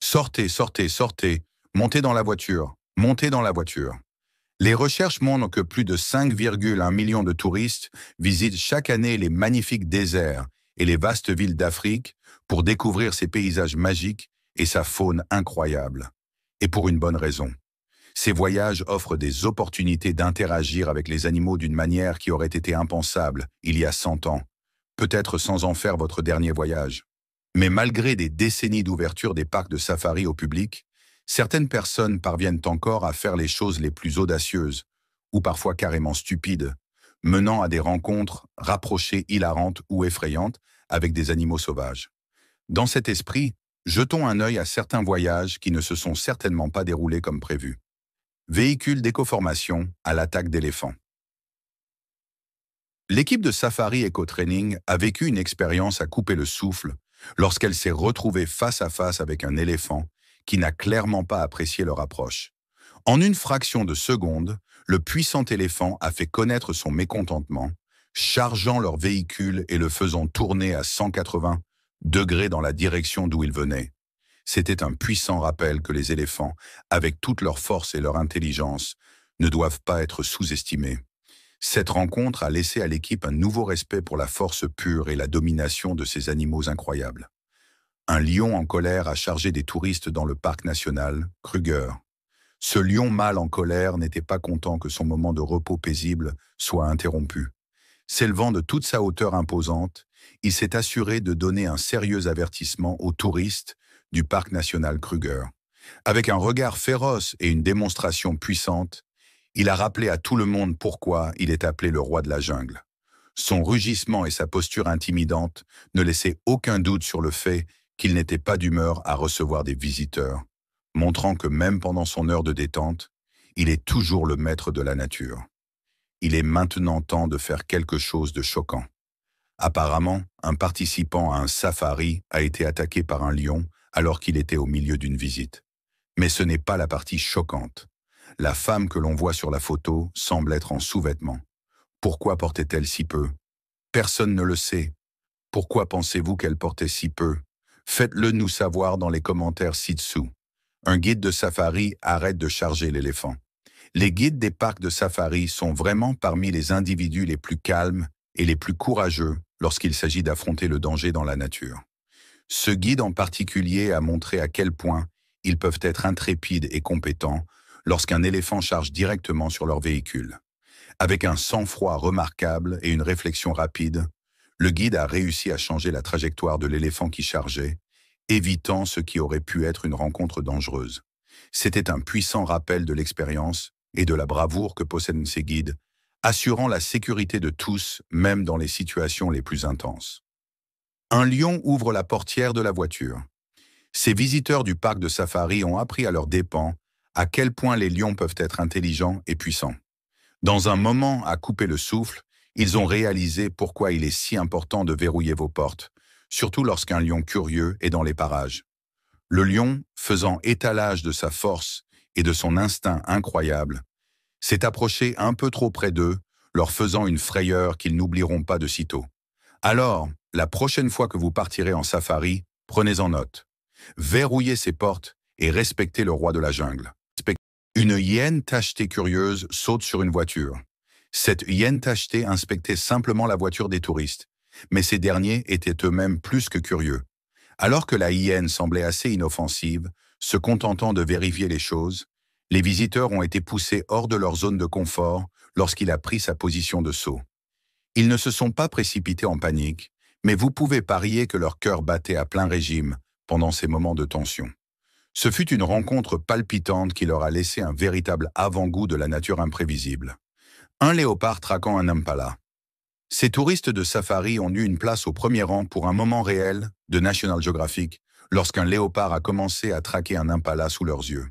Sortez, sortez, sortez, montez dans la voiture, montez dans la voiture. Les recherches montrent que plus de 5,1 millions de touristes visitent chaque année les magnifiques déserts et les vastes villes d'Afrique pour découvrir ses paysages magiques et sa faune incroyable. Et pour une bonne raison. Ces voyages offrent des opportunités d'interagir avec les animaux d'une manière qui aurait été impensable il y a 100 ans, peut-être sans en faire votre dernier voyage. Mais malgré des décennies d'ouverture des parcs de safari au public, certaines personnes parviennent encore à faire les choses les plus audacieuses, ou parfois carrément stupides, menant à des rencontres rapprochées hilarantes ou effrayantes avec des animaux sauvages. Dans cet esprit, jetons un œil à certains voyages qui ne se sont certainement pas déroulés comme prévu. Véhicule d'écoformation à l'attaque d'éléphants. L'équipe de Safari Eco-Training a vécu une expérience à couper le souffle lorsqu'elle s'est retrouvée face à face avec un éléphant qui n'a clairement pas apprécié leur approche. En une fraction de seconde, le puissant éléphant a fait connaître son mécontentement, chargeant leur véhicule et le faisant tourner à 180 degrés dans la direction d'où il venait. C'était un puissant rappel que les éléphants, avec toute leur force et leur intelligence, ne doivent pas être sous-estimés. Cette rencontre a laissé à l'équipe un nouveau respect pour la force pure et la domination de ces animaux incroyables. Un lion en colère a chargé des touristes dans le parc national, Kruger. Ce lion mâle en colère n'était pas content que son moment de repos paisible soit interrompu. S'élevant de toute sa hauteur imposante, il s'est assuré de donner un sérieux avertissement aux touristes du parc national Kruger. Avec un regard féroce et une démonstration puissante, il a rappelé à tout le monde pourquoi il est appelé le roi de la jungle. Son rugissement et sa posture intimidante ne laissaient aucun doute sur le fait qu'il n'était pas d'humeur à recevoir des visiteurs, montrant que même pendant son heure de détente, il est toujours le maître de la nature. Il est maintenant temps de faire quelque chose de choquant. Apparemment, un participant à un safari a été attaqué par un lion alors qu'il était au milieu d'une visite. Mais ce n'est pas la partie choquante. La femme que l'on voit sur la photo semble être en sous-vêtements. Pourquoi portait-elle si peu? Personne ne le sait. Pourquoi pensez-vous qu'elle portait si peu? Faites-le nous savoir dans les commentaires ci-dessous. Un guide de safari arrête de charger l'éléphant. Les guides des parcs de safari sont vraiment parmi les individus les plus calmes et les plus courageux lorsqu'il s'agit d'affronter le danger dans la nature. Ce guide en particulier a montré à quel point ils peuvent être intrépides et compétents lorsqu'un éléphant charge directement sur leur véhicule. Avec un sang-froid remarquable et une réflexion rapide, le guide a réussi à changer la trajectoire de l'éléphant qui chargeait, évitant ce qui aurait pu être une rencontre dangereuse. C'était un puissant rappel de l'expérience et de la bravoure que possèdent ces guides, assurant la sécurité de tous, même dans les situations les plus intenses. Un lion ouvre la portière de la voiture. Ces visiteurs du parc de safari ont appris à leurs dépens à quel point les lions peuvent être intelligents et puissants. Dans un moment à couper le souffle, ils ont réalisé pourquoi il est si important de verrouiller vos portes, surtout lorsqu'un lion curieux est dans les parages. Le lion, faisant étalage de sa force et de son instinct incroyable, s'est approché un peu trop près d'eux, leur faisant une frayeur qu'ils n'oublieront pas de sitôt. Alors, la prochaine fois que vous partirez en safari, prenez-en note. Verrouillez ces portes et respectez le roi de la jungle. Une hyène tachetée curieuse saute sur une voiture. Cette hyène tachetée inspectait simplement la voiture des touristes, mais ces derniers étaient eux-mêmes plus que curieux. Alors que la hyène semblait assez inoffensive, se contentant de vérifier les choses, les visiteurs ont été poussés hors de leur zone de confort lorsqu'il a pris sa position de saut. Ils ne se sont pas précipités en panique, mais vous pouvez parier que leur cœur battait à plein régime pendant ces moments de tension. Ce fut une rencontre palpitante qui leur a laissé un véritable avant-goût de la nature imprévisible. Un léopard traquant un impala. Ces touristes de safari ont eu une place au premier rang pour un moment réel de National Geographic lorsqu'un léopard a commencé à traquer un impala sous leurs yeux.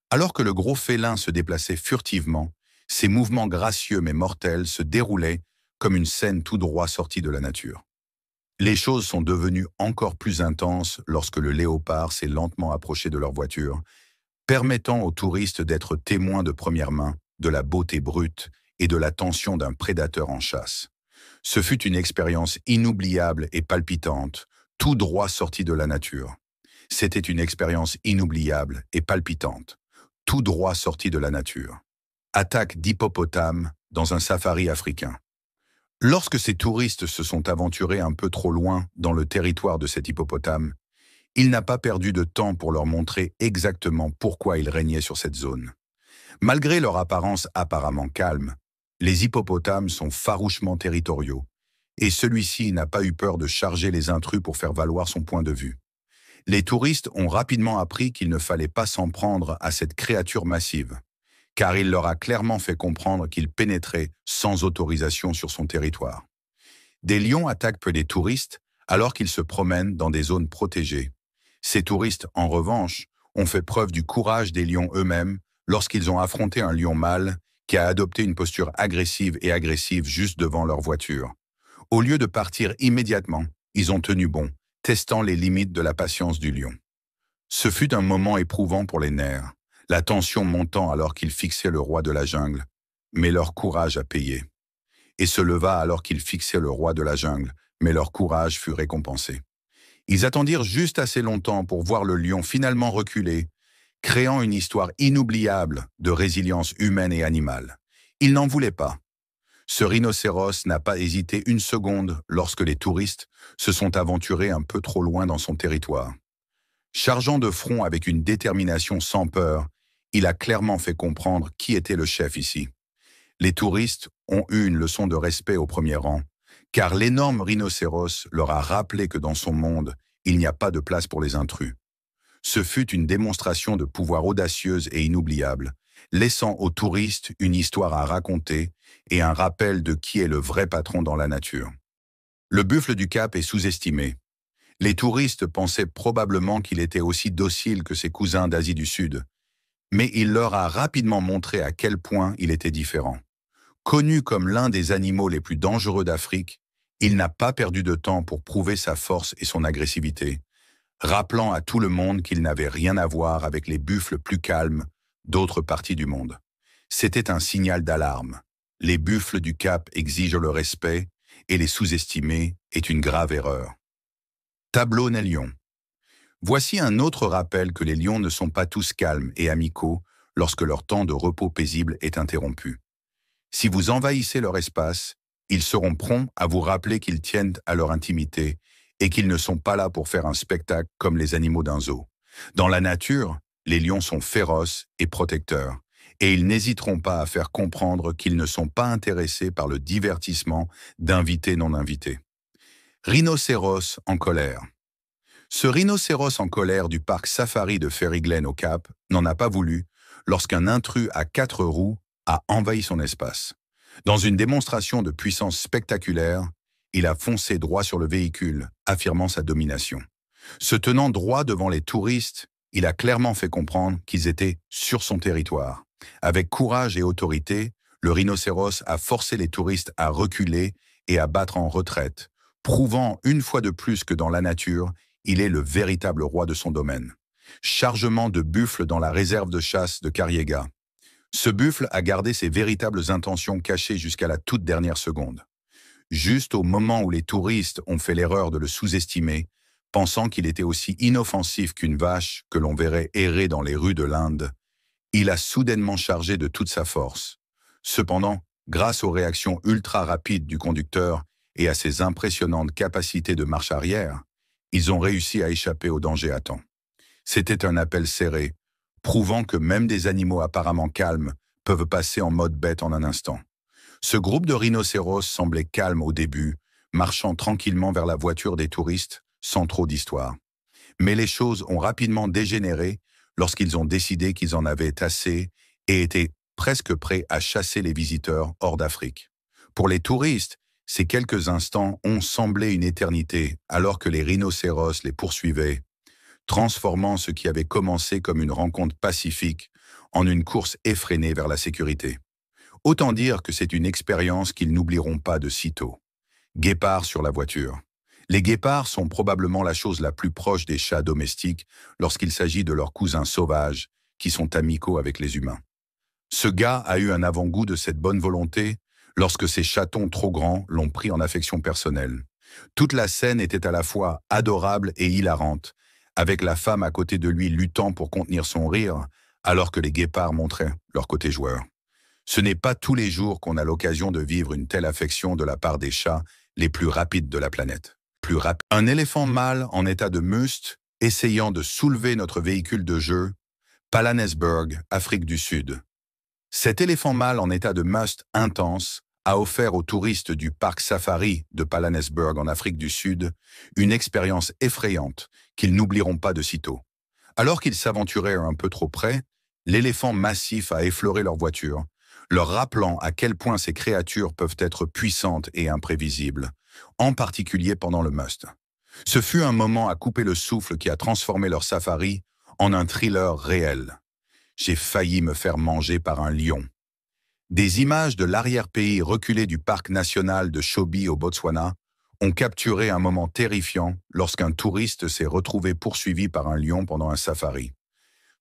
Alors que le gros félin se déplaçait furtivement, ses mouvements gracieux mais mortels se déroulaient comme une scène tout droit sortie de la nature. Les choses sont devenues encore plus intenses lorsque le léopard s'est lentement approché de leur voiture, permettant aux touristes d'être témoins de première main de la beauté brute et de la tension d'un prédateur en chasse. Ce fut une expérience inoubliable et palpitante, tout droit sortie de la nature. C'était une expérience inoubliable et palpitante, tout droit sorti de la nature. Attaque d'hippopotame dans un safari africain. Lorsque ces touristes se sont aventurés un peu trop loin dans le territoire de cet hippopotame, il n'a pas perdu de temps pour leur montrer exactement pourquoi il régnait sur cette zone. Malgré leur apparence apparemment calme, les hippopotames sont farouchement territoriaux, et celui-ci n'a pas eu peur de charger les intrus pour faire valoir son point de vue. Les touristes ont rapidement appris qu'il ne fallait pas s'en prendre à cette créature massive, car il leur a clairement fait comprendre qu'il pénétrait sans autorisation sur son territoire. Des lions attaquent peu les touristes alors qu'ils se promènent dans des zones protégées. Ces touristes, en revanche, ont fait preuve du courage des lions eux-mêmes lorsqu'ils ont affronté un lion mâle qui a adopté une posture agressive juste devant leur voiture. Au lieu de partir immédiatement, ils ont tenu bon, testant les limites de la patience du lion. Ce fut un moment éprouvant pour les nerfs, la tension montant alors qu'ils fixaient le roi de la jungle, mais leur courage a payé. Et se leva alors qu'ils fixaient le roi de la jungle, mais leur courage fut récompensé. Ils attendirent juste assez longtemps pour voir le lion finalement reculer, créant une histoire inoubliable de résilience humaine et animale. Ils n'en voulaient pas. Ce rhinocéros n'a pas hésité une seconde lorsque les touristes se sont aventurés un peu trop loin dans son territoire. Chargeant de front avec une détermination sans peur, il a clairement fait comprendre qui était le chef ici. Les touristes ont eu une leçon de respect au premier rang, car l'énorme rhinocéros leur a rappelé que dans son monde, il n'y a pas de place pour les intrus. Ce fut une démonstration de pouvoir audacieuse et inoubliable, laissant aux touristes une histoire à raconter et un rappel de qui est le vrai patron dans la nature. Le buffle du Cap est sous-estimé. Les touristes pensaient probablement qu'il était aussi docile que ses cousins d'Asie du Sud, mais il leur a rapidement montré à quel point il était différent. Connu comme l'un des animaux les plus dangereux d'Afrique, il n'a pas perdu de temps pour prouver sa force et son agressivité, rappelant à tout le monde qu'il n'avait rien à voir avec les buffles plus calmes d'autres parties du monde. C'était un signal d'alarme. Les buffles du Cap exigent le respect et les sous-estimer est une grave erreur. Tableau des lions. Voici un autre rappel que les lions ne sont pas tous calmes et amicaux lorsque leur temps de repos paisible est interrompu. Si vous envahissez leur espace, ils seront prompts à vous rappeler qu'ils tiennent à leur intimité et qu'ils ne sont pas là pour faire un spectacle comme les animaux d'un zoo. Dans la nature, les lions sont féroces et protecteurs, et ils n'hésiteront pas à faire comprendre qu'ils ne sont pas intéressés par le divertissement d'invités non invités. Rhinocéros en colère. Ce rhinocéros en colère du parc safari de Fairy Glen au Cap n'en a pas voulu lorsqu'un intrus à 4 roues a envahi son espace. Dans une démonstration de puissance spectaculaire, il a foncé droit sur le véhicule, affirmant sa domination. Se tenant droit devant les touristes, il a clairement fait comprendre qu'ils étaient sur son territoire. Avec courage et autorité, le rhinocéros a forcé les touristes à reculer et à battre en retraite, prouvant une fois de plus que dans la nature, il est le véritable roi de son domaine. Chargement de buffle dans la réserve de chasse de Kariega. Ce buffle a gardé ses véritables intentions cachées jusqu'à la toute dernière seconde. Juste au moment où les touristes ont fait l'erreur de le sous-estimer, pensant qu'il était aussi inoffensif qu'une vache que l'on verrait errer dans les rues de l'Inde, il a soudainement chargé de toute sa force. Cependant, grâce aux réactions ultra rapides du conducteur et à ses impressionnantes capacités de marche arrière, ils ont réussi à échapper au danger à temps. C'était un appel serré, prouvant que même des animaux apparemment calmes peuvent passer en mode bête en un instant. Ce groupe de rhinocéros semblait calme au début, marchant tranquillement vers la voiture des touristes, sans trop d'histoire. Mais les choses ont rapidement dégénéré lorsqu'ils ont décidé qu'ils en avaient assez et étaient presque prêts à chasser les visiteurs hors d'Afrique. Pour les touristes, ces quelques instants ont semblé une éternité alors que les rhinocéros les poursuivaient, transformant ce qui avait commencé comme une rencontre pacifique en une course effrénée vers la sécurité. Autant dire que c'est une expérience qu'ils n'oublieront pas de sitôt. Guépard sur la voiture. Les guépards sont probablement la chose la plus proche des chats domestiques lorsqu'il s'agit de leurs cousins sauvages qui sont amicaux avec les humains. Ce gars a eu un avant-goût de cette bonne volonté lorsque ses chatons trop grands l'ont pris en affection personnelle. Toute la scène était à la fois adorable et hilarante, avec la femme à côté de lui luttant pour contenir son rire, alors que les guépards montraient leur côté joueur. Ce n'est pas tous les jours qu'on a l'occasion de vivre une telle affection de la part des chats les plus rapides de la planète. Un éléphant mâle en état de must essayant de soulever notre véhicule de jeu, Palanesburg, Afrique du Sud. Cet éléphant mâle en état de must intense a offert aux touristes du parc safari de Palanesburg en Afrique du Sud une expérience effrayante qu'ils n'oublieront pas de sitôt. Alors qu'ils s'aventuraient un peu trop près, l'éléphant massif a effleuré leur voiture, leur rappelant à quel point ces créatures peuvent être puissantes et imprévisibles, en particulier pendant le must. Ce fut un moment à couper le souffle qui a transformé leur safari en un thriller réel. J'ai failli me faire manger par un lion. Des images de l'arrière-pays reculé du parc national de Chobe au Botswana ont capturé un moment terrifiant lorsqu'un touriste s'est retrouvé poursuivi par un lion pendant un safari.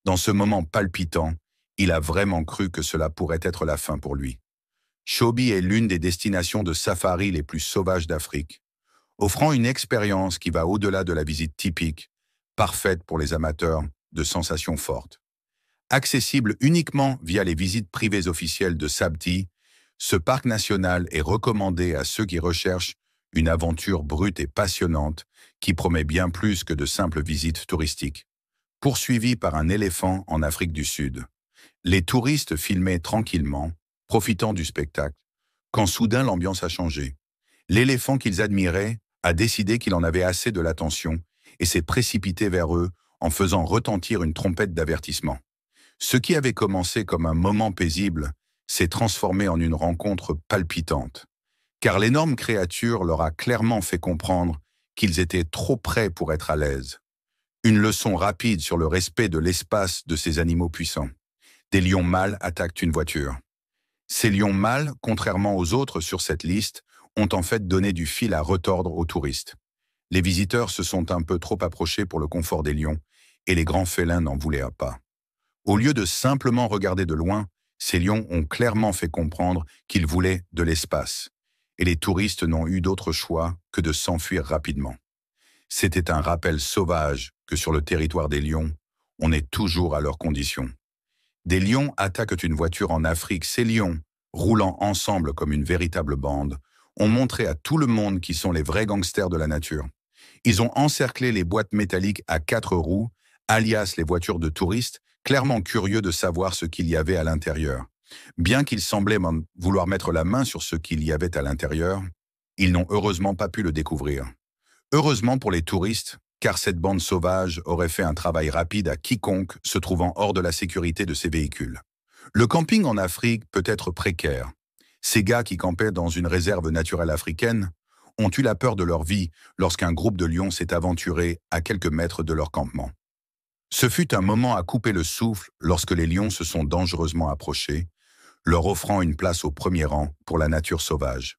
Dans ce moment palpitant, il a vraiment cru que cela pourrait être la fin pour lui. Chobe est l'une des destinations de safari les plus sauvages d'Afrique, offrant une expérience qui va au-delà de la visite typique, parfaite pour les amateurs de sensations fortes. Accessible uniquement via les visites privées officielles de Sabti, ce parc national est recommandé à ceux qui recherchent une aventure brute et passionnante qui promet bien plus que de simples visites touristiques. Poursuivis par un éléphant en Afrique du Sud, les touristes filmaient tranquillement, profitant du spectacle, quand soudain l'ambiance a changé. L'éléphant qu'ils admiraient a décidé qu'il en avait assez de l'attention et s'est précipité vers eux en faisant retentir une trompette d'avertissement. Ce qui avait commencé comme un moment paisible s'est transformé en une rencontre palpitante, car l'énorme créature leur a clairement fait comprendre qu'ils étaient trop près pour être à l'aise. Une leçon rapide sur le respect de l'espace de ces animaux puissants. Des lions mâles attaquent une voiture. Ces lions mâles, contrairement aux autres sur cette liste, ont en fait donné du fil à retordre aux touristes. Les visiteurs se sont un peu trop approchés pour le confort des lions, et les grands félins n'en voulaient pas. Au lieu de simplement regarder de loin, ces lions ont clairement fait comprendre qu'ils voulaient de l'espace, et les touristes n'ont eu d'autre choix que de s'enfuir rapidement. C'était un rappel sauvage que sur le territoire des lions, on est toujours à leurs conditions. Des lions attaquent une voiture en Afrique. Ces lions, roulant ensemble comme une véritable bande, ont montré à tout le monde qui sont les vrais gangsters de la nature. Ils ont encerclé les boîtes métalliques à 4 roues, alias les voitures de touristes, clairement curieux de savoir ce qu'il y avait à l'intérieur. Bien qu'ils semblaient vouloir mettre la main sur ce qu'il y avait à l'intérieur, ils n'ont heureusement pas pu le découvrir. Heureusement pour les touristes, car cette bande sauvage aurait fait un travail rapide à quiconque se trouvant hors de la sécurité de ces véhicules. Le camping en Afrique peut être précaire. Ces gars qui campaient dans une réserve naturelle africaine ont eu la peur de leur vie lorsqu'un groupe de lions s'est aventuré à quelques mètres de leur campement. Ce fut un moment à couper le souffle lorsque les lions se sont dangereusement approchés, leur offrant une place au premier rang pour la nature sauvage.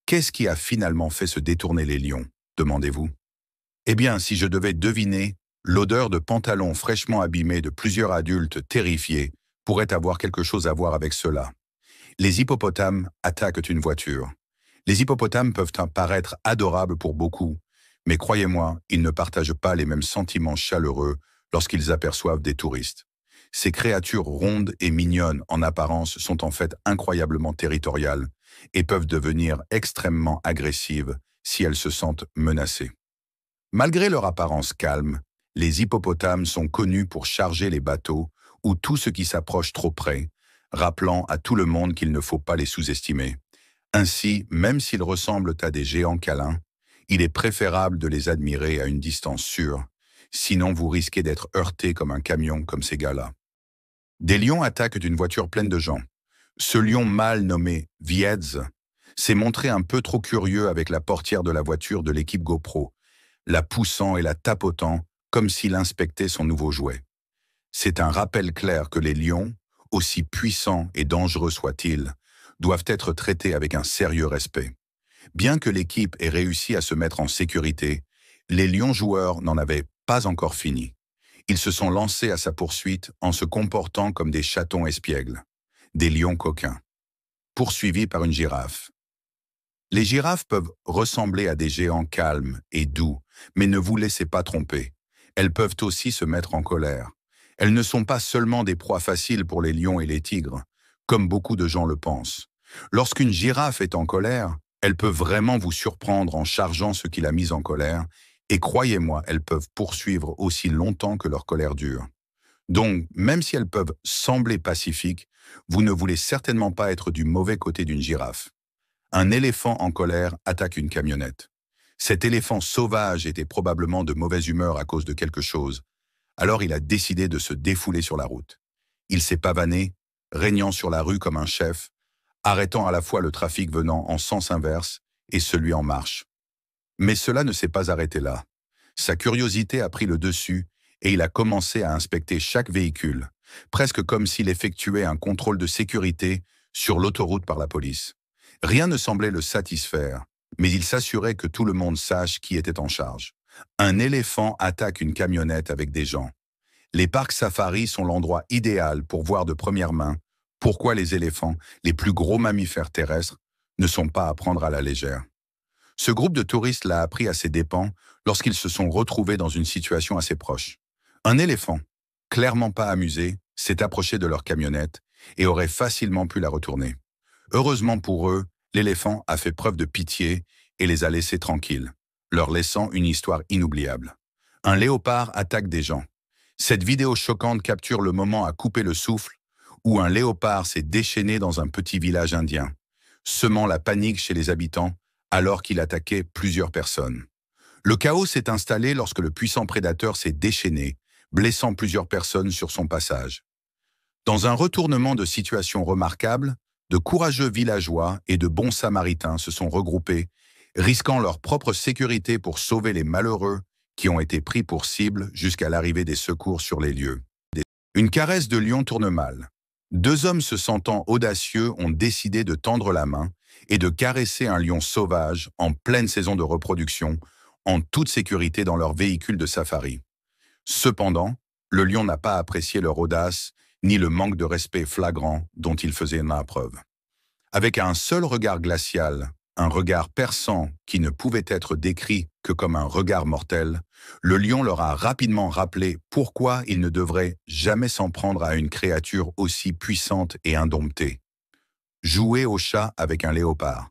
Qu'est-ce qui a finalement fait se détourner les lions, demandez-vous? Eh bien, si je devais deviner, l'odeur de pantalons fraîchement abîmés de plusieurs adultes terrifiés pourrait avoir quelque chose à voir avec cela. Les hippopotames attaquent une voiture. Les hippopotames peuvent paraître adorables pour beaucoup, mais croyez-moi, ils ne partagent pas les mêmes sentiments chaleureux lorsqu'ils aperçoivent des touristes. Ces créatures rondes et mignonnes en apparence sont en fait incroyablement territoriales et peuvent devenir extrêmement agressives si elles se sentent menacées. Malgré leur apparence calme, les hippopotames sont connus pour charger les bateaux ou tout ce qui s'approche trop près, rappelant à tout le monde qu'il ne faut pas les sous-estimer. Ainsi, même s'ils ressemblent à des géants câlins, il est préférable de les admirer à une distance sûre, sinon vous risquez d'être heurté comme un camion comme ces gars-là. Des lions attaquent une voiture pleine de gens. Ce lion mâle nommé Viedz s'est montré un peu trop curieux avec la portière de la voiture de l'équipe GoPro, la poussant et la tapotant comme s'il inspectait son nouveau jouet. C'est un rappel clair que les lions, aussi puissants et dangereux soient-ils, doivent être traités avec un sérieux respect. Bien que l'équipe ait réussi à se mettre en sécurité, les lions joueurs n'en avaient pas encore fini. Ils se sont lancés à sa poursuite en se comportant comme des chatons espiègles, des lions coquins, poursuivis par une girafe. Les girafes peuvent ressembler à des géants calmes et doux, mais ne vous laissez pas tromper. Elles peuvent aussi se mettre en colère. Elles ne sont pas seulement des proies faciles pour les lions et les tigres, comme beaucoup de gens le pensent. Lorsqu'une girafe est en colère, elle peut vraiment vous surprendre en chargeant ce qui l'a mise en colère, et croyez-moi, elles peuvent poursuivre aussi longtemps que leur colère dure. Donc, même si elles peuvent sembler pacifiques, vous ne voulez certainement pas être du mauvais côté d'une girafe. Un éléphant en colère attaque une camionnette. Cet éléphant sauvage était probablement de mauvaise humeur à cause de quelque chose, alors il a décidé de se défouler sur la route. Il s'est pavané, régnant sur la rue comme un chef, arrêtant à la fois le trafic venant en sens inverse et celui en marche. Mais cela ne s'est pas arrêté là. Sa curiosité a pris le dessus et il a commencé à inspecter chaque véhicule, presque comme s'il effectuait un contrôle de sécurité sur l'autoroute par la police. Rien ne semblait le satisfaire, mais il s'assurait que tout le monde sache qui était en charge. Un éléphant attaque une camionnette avec des gens. Les parcs safari sont l'endroit idéal pour voir de première main pourquoi les éléphants, les plus gros mammifères terrestres, ne sont pas à prendre à la légère. Ce groupe de touristes l'a appris à ses dépens lorsqu'ils se sont retrouvés dans une situation assez proche. Un éléphant, clairement pas amusé, s'est approché de leur camionnette et aurait facilement pu la retourner. Heureusement pour eux, l'éléphant a fait preuve de pitié et les a laissés tranquilles, leur laissant une histoire inoubliable. Un léopard attaque des gens. Cette vidéo choquante capture le moment à couper le souffle où un léopard s'est déchaîné dans un petit village indien, semant la panique chez les habitants alors qu'il attaquait plusieurs personnes. Le chaos s'est installé lorsque le puissant prédateur s'est déchaîné, blessant plusieurs personnes sur son passage. Dans un retournement de situation remarquable, de courageux villageois et de bons samaritains se sont regroupés, risquant leur propre sécurité pour sauver les malheureux qui ont été pris pour cible jusqu'à l'arrivée des secours sur les lieux. Une caresse de lion tourne mal. Deux hommes se sentant audacieux ont décidé de tendre la main et de caresser un lion sauvage en pleine saison de reproduction, en toute sécurité dans leur véhicule de safari. Cependant, le lion n'a pas apprécié leur audace ni le manque de respect flagrant dont il faisait la preuve. Avec un seul regard glacial, un regard perçant qui ne pouvait être décrit que comme un regard mortel, le lion leur a rapidement rappelé pourquoi il ne devrait jamais s'en prendre à une créature aussi puissante et indomptée. Jouer au chat avec un léopard.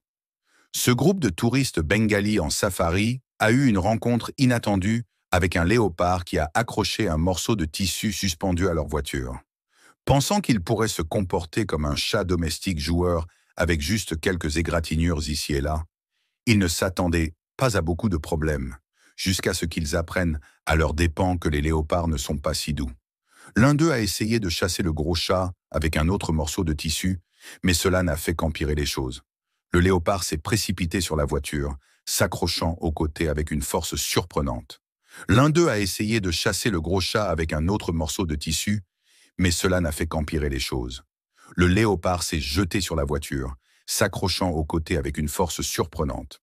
Ce groupe de touristes bengalis en safari a eu une rencontre inattendue avec un léopard qui a accroché un morceau de tissu suspendu à leur voiture. Pensant qu'il pourrait se comporter comme un chat domestique joueur avec juste quelques égratignures ici et là, ils ne s'attendaient pas à beaucoup de problèmes, jusqu'à ce qu'ils apprennent à leurs dépens que les léopards ne sont pas si doux. L'un d'eux a essayé de chasser le gros chat avec un autre morceau de tissu, mais cela n'a fait qu'empirer les choses. Le léopard s'est précipité sur la voiture, s'accrochant aux côtés avec une force surprenante. L'un d'eux a essayé de chasser le gros chat avec un autre morceau de tissu, mais cela n'a fait qu'empirer les choses. Le léopard s'est jeté sur la voiture, s'accrochant aux côtés avec une force surprenante.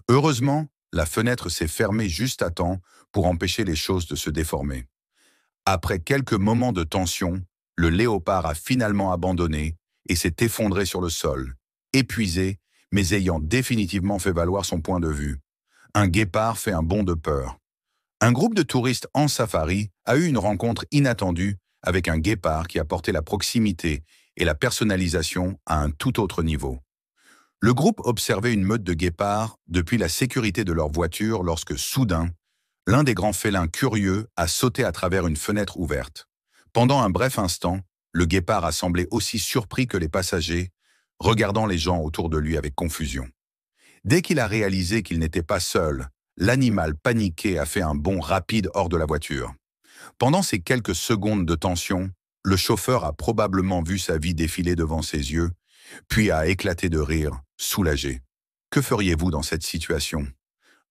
Heureusement, la fenêtre s'est fermée juste à temps pour empêcher les choses de se déformer. Après quelques moments de tension, le léopard a finalement abandonné et s'est effondré sur le sol, épuisé, mais ayant définitivement fait valoir son point de vue. Un guépard fait un bond de peur. Un groupe de touristes en safari a eu une rencontre inattendue avec un guépard qui a porté la proximité et la personnalisation à un tout autre niveau. Le groupe observait une meute de guépards depuis la sécurité de leur voiture lorsque, soudain, l'un des grands félins curieux a sauté à travers une fenêtre ouverte. Pendant un bref instant, le guépard a semblé aussi surpris que les passagers, regardant les gens autour de lui avec confusion. Dès qu'il a réalisé qu'il n'était pas seul, l'animal paniqué a fait un bond rapide hors de la voiture. Pendant ces quelques secondes de tension, le chauffeur a probablement vu sa vie défiler devant ses yeux, puis a éclaté de rire, soulagé. Que feriez-vous dans cette situation?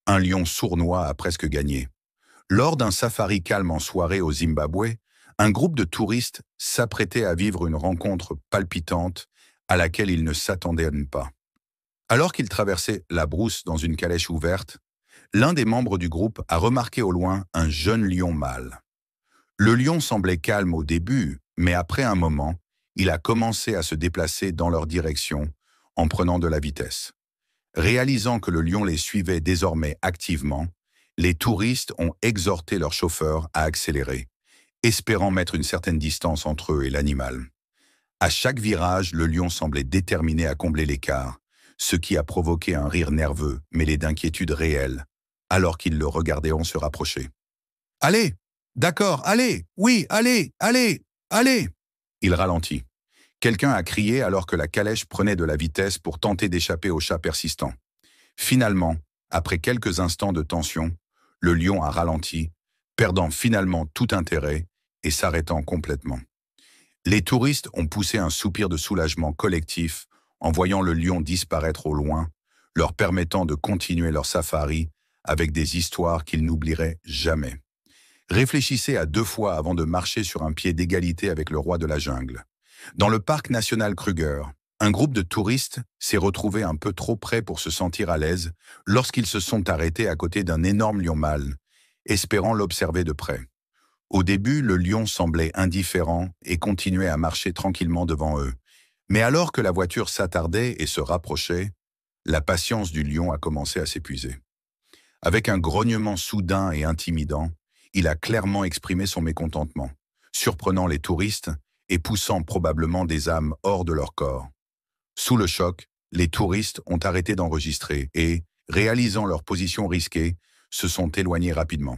Un lion sournois a presque gagné. Lors d'un safari calme en soirée au Zimbabwe, un groupe de touristes s'apprêtait à vivre une rencontre palpitante à laquelle ils ne s'attendaient pas. Alors qu'ils traversaient la brousse dans une calèche ouverte, l'un des membres du groupe a remarqué au loin un jeune lion mâle. Le lion semblait calme au début, mais après un moment, il a commencé à se déplacer dans leur direction en prenant de la vitesse. Réalisant que le lion les suivait désormais activement, Les touristes ont exhorté leur chauffeur à accélérer, espérant mettre une certaine distance entre eux et l'animal. À chaque virage, le lion semblait déterminé à combler l'écart, ce qui a provoqué un rire nerveux, mêlé d'inquiétude réelle, alors qu'ils le regardaient en se rapprocher. « Allez! D'accord, allez! Oui, allez! Allez! Allez !» Il ralentit. Quelqu'un a crié alors que la calèche prenait de la vitesse pour tenter d'échapper au chat persistant. Finalement, après quelques instants de tension, le lion a ralenti, perdant finalement tout intérêt et s'arrêtant complètement. Les touristes ont poussé un soupir de soulagement collectif en voyant le lion disparaître au loin, leur permettant de continuer leur safari avec des histoires qu'ils n'oublieraient jamais. Réfléchissez à 2 fois avant de marcher sur un pied d'égalité avec le roi de la jungle. Dans le parc national Kruger, un groupe de touristes s'est retrouvé un peu trop près pour se sentir à l'aise lorsqu'ils se sont arrêtés à côté d'un énorme lion mâle, espérant l'observer de près. Au début, le lion semblait indifférent et continuait à marcher tranquillement devant eux. Mais alors que la voiture s'attardait et se rapprochait, la patience du lion a commencé à s'épuiser. Avec un grognement soudain et intimidant, il a clairement exprimé son mécontentement, surprenant les touristes et poussant probablement des âmes hors de leur corps. Sous le choc, les touristes ont arrêté d'enregistrer et, réalisant leur position risquée, se sont éloignés rapidement.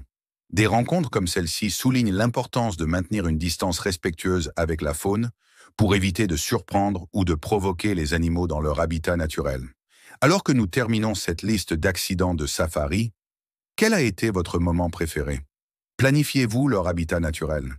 Des rencontres comme celle-ci soulignent l'importance de maintenir une distance respectueuse avec la faune pour éviter de surprendre ou de provoquer les animaux dans leur habitat naturel. Alors que nous terminons cette liste d'accidents de safari, quel a été votre moment préféré? Planifiez-vous leur habitat naturel?